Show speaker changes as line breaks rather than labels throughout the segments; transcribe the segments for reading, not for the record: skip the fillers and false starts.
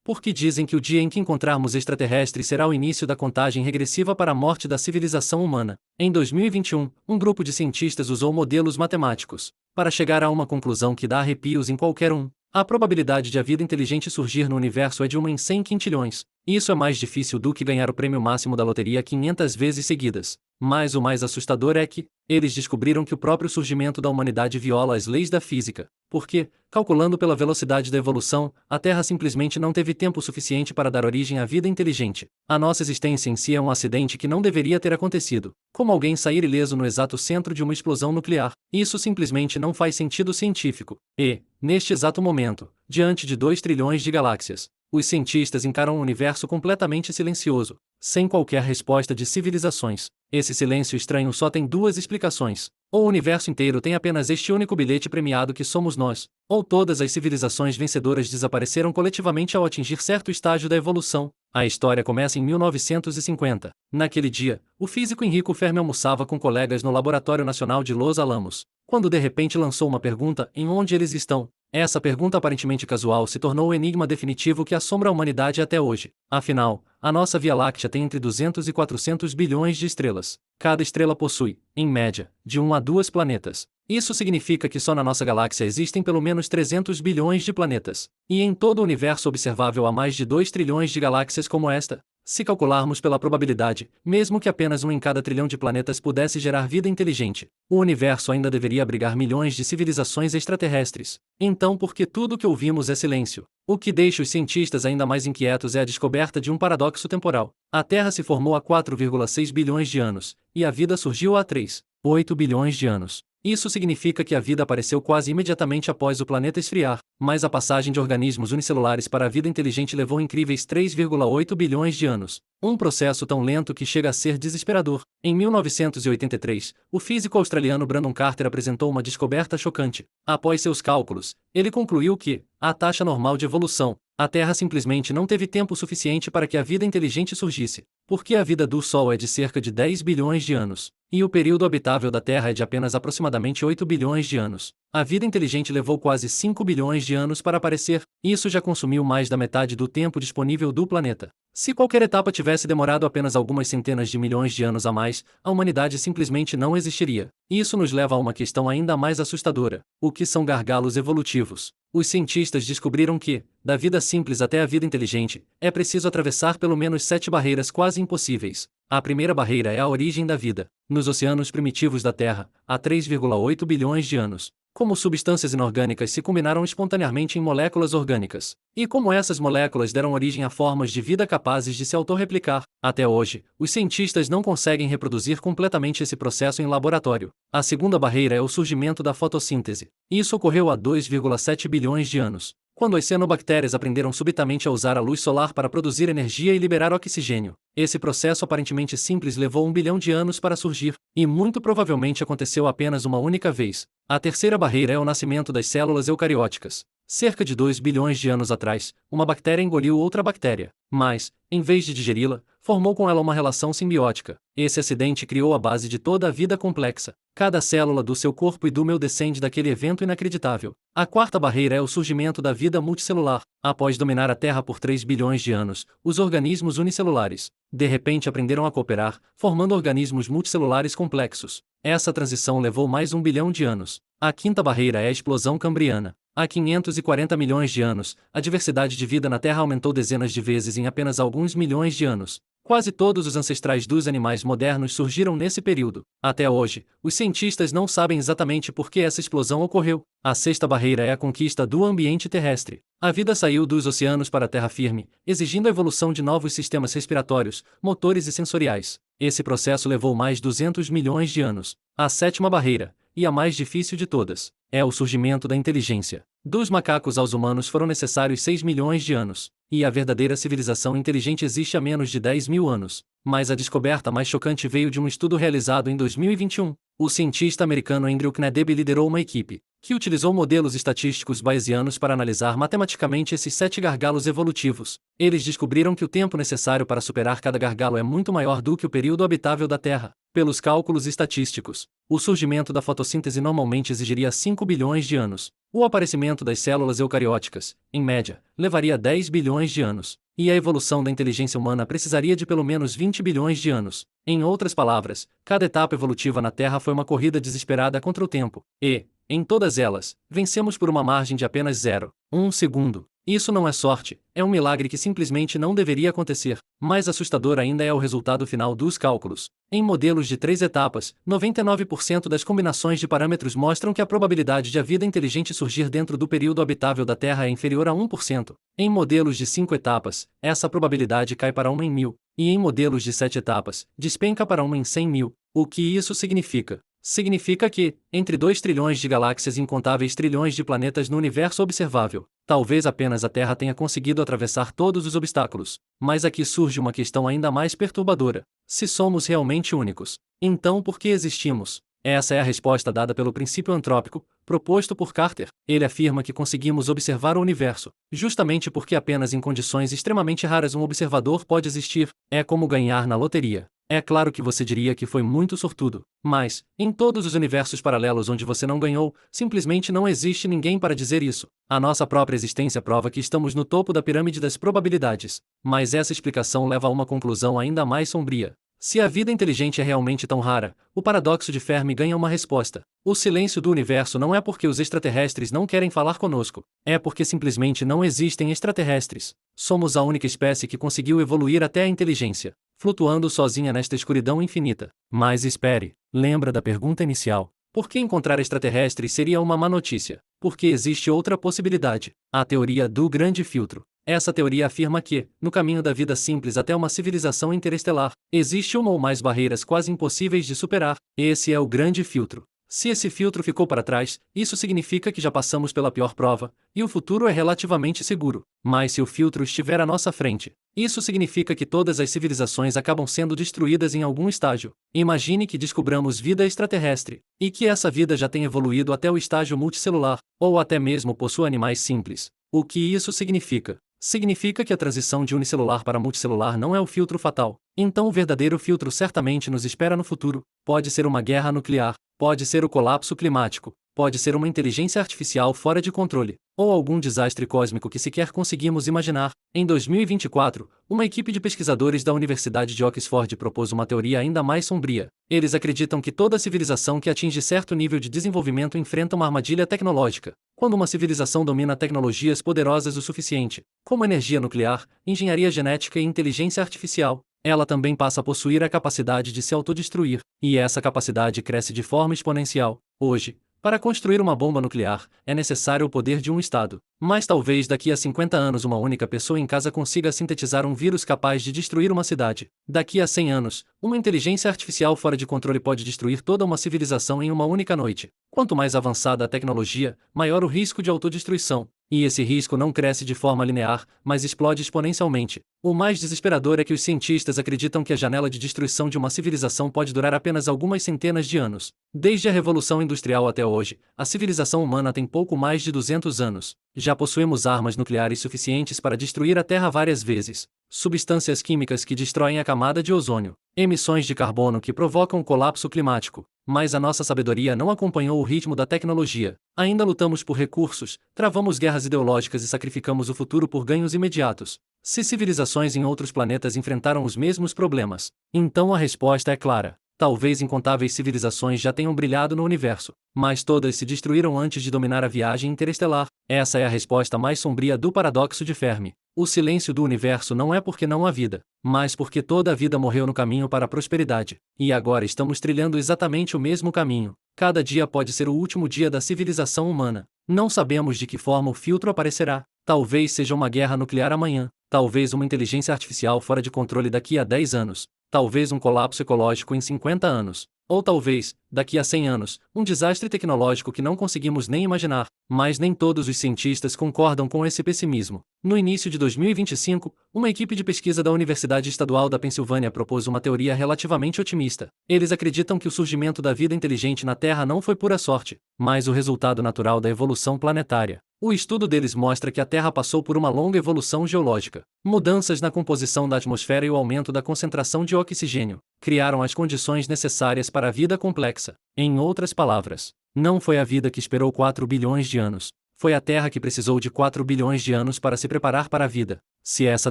porque dizem que o dia em que encontrarmos extraterrestres será o início da contagem regressiva para a morte da civilização humana. Em 2021, um grupo de cientistas usou modelos matemáticos para chegar a uma conclusão que dá arrepios em qualquer um. A probabilidade de a vida inteligente surgir no universo é de 1 em 100 quintilhões. Isso é mais difícil do que ganhar o prêmio máximo da loteria 500 vezes seguidas. Mas o mais assustador é que eles descobriram que o próprio surgimento da humanidade viola as leis da física, porque, calculando pela velocidade da evolução, a Terra simplesmente não teve tempo suficiente para dar origem à vida inteligente. A nossa existência em si é um acidente que não deveria ter acontecido, como alguém sair ileso no exato centro de uma explosão nuclear. Isso simplesmente não faz sentido científico. E, neste exato momento, diante de 2 trilhões de galáxias, os cientistas encaram um universo completamente silencioso, sem qualquer resposta de civilizações. Esse silêncio estranho só tem 2 explicações. Ou o universo inteiro tem apenas este único bilhete premiado que somos nós, ou todas as civilizações vencedoras desapareceram coletivamente ao atingir certo estágio da evolução. A história começa em 1950. Naquele dia, o físico Enrico Fermi almoçava com colegas no Laboratório Nacional de Los Alamos, quando de repente lançou uma pergunta: em onde eles estão? Essa pergunta aparentemente casual se tornou o enigma definitivo que assombra a humanidade até hoje. Afinal, a nossa Via Láctea tem entre 200 e 400 bilhões de estrelas. Cada estrela possui, em média, de 1 a 2 planetas. Isso significa que só na nossa galáxia existem pelo menos 300 bilhões de planetas. E em todo o universo observável há mais de 2 trilhões de galáxias como esta. Se calcularmos pela probabilidade, mesmo que apenas 1 em cada trilhão de planetas pudesse gerar vida inteligente, o universo ainda deveria abrigar milhões de civilizações extraterrestres. Então por que tudo o que ouvimos é silêncio? O que deixa os cientistas ainda mais inquietos é a descoberta de um paradoxo temporal. A Terra se formou há 4,6 bilhões de anos, e a vida surgiu há 3,8 bilhões de anos. Isso significa que a vida apareceu quase imediatamente após o planeta esfriar, mas a passagem de organismos unicelulares para a vida inteligente levou incríveis 3,8 bilhões de anos. Um processo tão lento que chega a ser desesperador. Em 1983, o físico australiano Brandon Carter apresentou uma descoberta chocante. Após seus cálculos, ele concluiu que, à taxa normal de evolução, a Terra simplesmente não teve tempo suficiente para que a vida inteligente surgisse, porque a vida do Sol é de cerca de 10 bilhões de anos, e o período habitável da Terra é de apenas aproximadamente 8 bilhões de anos. A vida inteligente levou quase 5 bilhões de anos para aparecer, e isso já consumiu mais da metade do tempo disponível do planeta. Se qualquer etapa tivesse demorado apenas algumas centenas de milhões de anos a mais, a humanidade simplesmente não existiria. Isso nos leva a uma questão ainda mais assustadora: o que são gargalos evolutivos? Os cientistas descobriram que, da vida simples até a vida inteligente, é preciso atravessar pelo menos 7 barreiras quase impossíveis. A primeira barreira é a origem da vida. Nos oceanos primitivos da Terra, há 3,8 bilhões de anos, como substâncias inorgânicas se combinaram espontaneamente em moléculas orgânicas, e como essas moléculas deram origem a formas de vida capazes de se autorreplicar. Até hoje, os cientistas não conseguem reproduzir completamente esse processo em laboratório. A segunda barreira é o surgimento da fotossíntese. Isso ocorreu há 2,7 bilhões de anos, quando as cianobactérias aprenderam subitamente a usar a luz solar para produzir energia e liberar oxigênio. Esse processo aparentemente simples levou 1 bilhão de anos para surgir, e muito provavelmente aconteceu apenas uma única vez. A terceira barreira é o nascimento das células eucarióticas. Cerca de 2 bilhões de anos atrás, uma bactéria engoliu outra bactéria, mas, em vez de digeri-la, formou com ela uma relação simbiótica. Esse acidente criou a base de toda a vida complexa. Cada célula do seu corpo e do meu descende daquele evento inacreditável. A quarta barreira é o surgimento da vida multicelular. Após dominar a Terra por 3 bilhões de anos, os organismos unicelulares, de repente aprenderam a cooperar, formando organismos multicelulares complexos. Essa transição levou mais 1 bilhão de anos. A quinta barreira é a explosão cambriana. Há 540 milhões de anos, a diversidade de vida na Terra aumentou dezenas de vezes em apenas alguns milhões de anos. Quase todos os ancestrais dos animais modernos surgiram nesse período. Até hoje, os cientistas não sabem exatamente por que essa explosão ocorreu. A sexta barreira é a conquista do ambiente terrestre. A vida saiu dos oceanos para a terra firme, exigindo a evolução de novos sistemas respiratórios, motores e sensoriais. Esse processo levou mais 200 milhões de anos. A sétima barreira, e a mais difícil de todas, é o surgimento da inteligência. Dos macacos aos humanos foram necessários 6 milhões de anos, e a verdadeira civilização inteligente existe há menos de 10 mil anos. Mas a descoberta mais chocante veio de um estudo realizado em 2021. O cientista americano Andrew Knedeb liderou uma equipe que utilizou modelos estatísticos bayesianos para analisar matematicamente esses 7 gargalos evolutivos. Eles descobriram que o tempo necessário para superar cada gargalo é muito maior do que o período habitável da Terra. Pelos cálculos estatísticos, o surgimento da fotossíntese normalmente exigiria 5 bilhões de anos. O aparecimento das células eucarióticas, em média, levaria 10 bilhões de anos. E a evolução da inteligência humana precisaria de pelo menos 20 bilhões de anos. Em outras palavras, cada etapa evolutiva na Terra foi uma corrida desesperada contra o tempo. E, em todas elas, vencemos por uma margem de apenas 0,1 segundo. Isso não é sorte, é um milagre que simplesmente não deveria acontecer. Mais assustador ainda é o resultado final dos cálculos. Em modelos de 3 etapas, 99% das combinações de parâmetros mostram que a probabilidade de a vida inteligente surgir dentro do período habitável da Terra é inferior a 1%. Em modelos de 5 etapas, essa probabilidade cai para 1 em 1000, e em modelos de 7 etapas, despenca para 1 em 100 mil. O que isso significa? Significa que, entre 2 trilhões de galáxias e incontáveis trilhões de planetas no universo observável, talvez apenas a Terra tenha conseguido atravessar todos os obstáculos. Mas aqui surge uma questão ainda mais perturbadora. Se somos realmente únicos, então por que existimos? Essa é a resposta dada pelo princípio antrópico, proposto por Carter. Ele afirma que conseguimos observar o universo, justamente porque apenas em condições extremamente raras um observador pode existir. É como ganhar na loteria. É claro que você diria que foi muito sortudo, mas, em todos os universos paralelos onde você não ganhou, simplesmente não existe ninguém para dizer isso. A nossa própria existência prova que estamos no topo da pirâmide das probabilidades. Mas essa explicação leva a uma conclusão ainda mais sombria. Se a vida inteligente é realmente tão rara, o paradoxo de Fermi ganha uma resposta. O silêncio do universo não é porque os extraterrestres não querem falar conosco, é porque simplesmente não existem extraterrestres. Somos a única espécie que conseguiu evoluir até a inteligência, flutuando sozinha nesta escuridão infinita. Mas espere, lembra da pergunta inicial? Por que encontrar extraterrestres seria uma má notícia? Porque existe outra possibilidade, a teoria do grande filtro. Essa teoria afirma que, no caminho da vida simples até uma civilização interestelar, existe uma ou mais barreiras quase impossíveis de superar. Esse é o grande filtro. Se esse filtro ficou para trás, isso significa que já passamos pela pior prova, e o futuro é relativamente seguro. Mas se o filtro estiver à nossa frente, isso significa que todas as civilizações acabam sendo destruídas em algum estágio. Imagine que descobramos vida extraterrestre, e que essa vida já tenha evoluído até o estágio multicelular, ou até mesmo possua animais simples. O que isso significa? Significa que a transição de unicelular para multicelular não é o filtro fatal. Então o verdadeiro filtro certamente nos espera no futuro. Pode ser uma guerra nuclear, pode ser o colapso climático, pode ser uma inteligência artificial fora de controle, ou algum desastre cósmico que sequer conseguimos imaginar. Em 2024, uma equipe de pesquisadores da Universidade de Oxford propôs uma teoria ainda mais sombria. Eles acreditam que toda civilização que atinge certo nível de desenvolvimento enfrenta uma armadilha tecnológica. Quando uma civilização domina tecnologias poderosas o suficiente, como energia nuclear, engenharia genética e inteligência artificial, ela também passa a possuir a capacidade de se autodestruir, e essa capacidade cresce de forma exponencial. Hoje, para construir uma bomba nuclear, é necessário o poder de um Estado. Mas talvez daqui a 50 anos uma única pessoa em casa consiga sintetizar um vírus capaz de destruir uma cidade. Daqui a 100 anos, uma inteligência artificial fora de controle pode destruir toda uma civilização em uma única noite. Quanto mais avançada a tecnologia, maior o risco de autodestruição. E esse risco não cresce de forma linear, mas explode exponencialmente. O mais desesperador é que os cientistas acreditam que a janela de destruição de uma civilização pode durar apenas algumas centenas de anos. Desde a Revolução Industrial até hoje, a civilização humana tem pouco mais de 200 anos. Já possuímos armas nucleares suficientes para destruir a Terra várias vezes, substâncias químicas que destroem a camada de ozônio, emissões de carbono que provocam o colapso climático. Mas a nossa sabedoria não acompanhou o ritmo da tecnologia. Ainda lutamos por recursos, travamos guerras ideológicas e sacrificamos o futuro por ganhos imediatos. Se civilizações em outros planetas enfrentaram os mesmos problemas, então a resposta é clara. Talvez incontáveis civilizações já tenham brilhado no universo, mas todas se destruíram antes de dominar a viagem interestelar. Essa é a resposta mais sombria do paradoxo de Fermi. O silêncio do universo não é porque não há vida, mas porque toda a vida morreu no caminho para a prosperidade. E agora estamos trilhando exatamente o mesmo caminho. Cada dia pode ser o último dia da civilização humana. Não sabemos de que forma o filtro aparecerá. Talvez seja uma guerra nuclear amanhã. Talvez uma inteligência artificial fora de controle daqui a 10 anos. Talvez um colapso ecológico em 50 anos. Ou talvez, daqui a 100 anos, um desastre tecnológico que não conseguimos nem imaginar. Mas nem todos os cientistas concordam com esse pessimismo. No início de 2025, uma equipe de pesquisa da Universidade Estadual da Pensilvânia propôs uma teoria relativamente otimista. Eles acreditam que o surgimento da vida inteligente na Terra não foi pura sorte, mas o resultado natural da evolução planetária. O estudo deles mostra que a Terra passou por uma longa evolução geológica. Mudanças na composição da atmosfera e o aumento da concentração de oxigênio criaram as condições necessárias para a vida complexa. Em outras palavras, não foi a vida que esperou 4 bilhões de anos. Foi a Terra que precisou de 4 bilhões de anos para se preparar para a vida. Se essa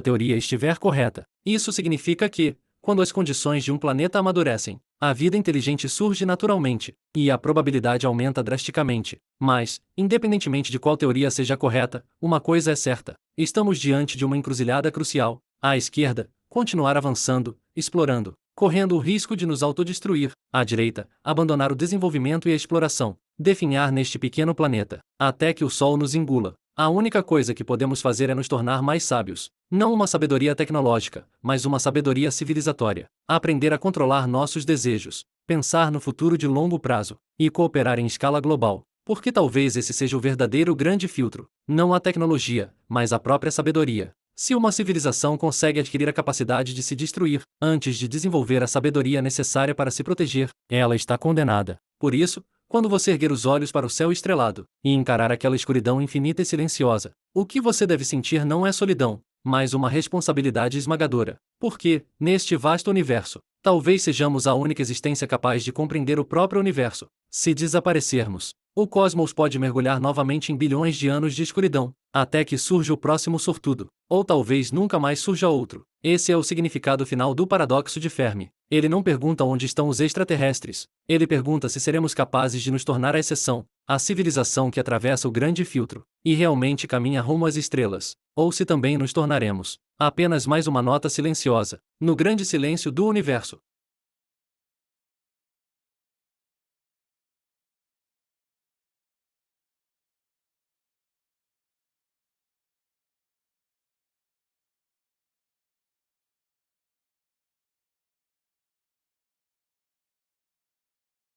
teoria estiver correta, isso significa que, quando as condições de um planeta amadurecem, a vida inteligente surge naturalmente, e a probabilidade aumenta drasticamente. Mas, independentemente de qual teoria seja correta, uma coisa é certa: estamos diante de uma encruzilhada crucial. À esquerda, continuar avançando, explorando, correndo o risco de nos autodestruir. À direita, abandonar o desenvolvimento e a exploração, definhar neste pequeno planeta, até que o Sol nos engula. A única coisa que podemos fazer é nos tornar mais sábios. Não uma sabedoria tecnológica, mas uma sabedoria civilizatória. Aprender a controlar nossos desejos, pensar no futuro de longo prazo, e cooperar em escala global. Porque talvez esse seja o verdadeiro grande filtro. Não a tecnologia, mas a própria sabedoria. Se uma civilização consegue adquirir a capacidade de se destruir, antes de desenvolver a sabedoria necessária para se proteger, ela está condenada. Por isso, quando você erguer os olhos para o céu estrelado, e encarar aquela escuridão infinita e silenciosa, o que você deve sentir não é solidão, mas uma responsabilidade esmagadora. Porque, neste vasto universo, talvez sejamos a única existência capaz de compreender o próprio universo. Se desaparecermos, o cosmos pode mergulhar novamente em bilhões de anos de escuridão, até que surja o próximo sortudo. Ou talvez nunca mais surja outro. Esse é o significado final do paradoxo de Fermi. Ele não pergunta onde estão os extraterrestres. Ele pergunta se seremos capazes de nos tornar a exceção, a civilização que atravessa o grande filtro, e realmente caminha rumo às estrelas. Ou se também nos tornaremos apenas mais uma nota silenciosa, no grande silêncio do universo.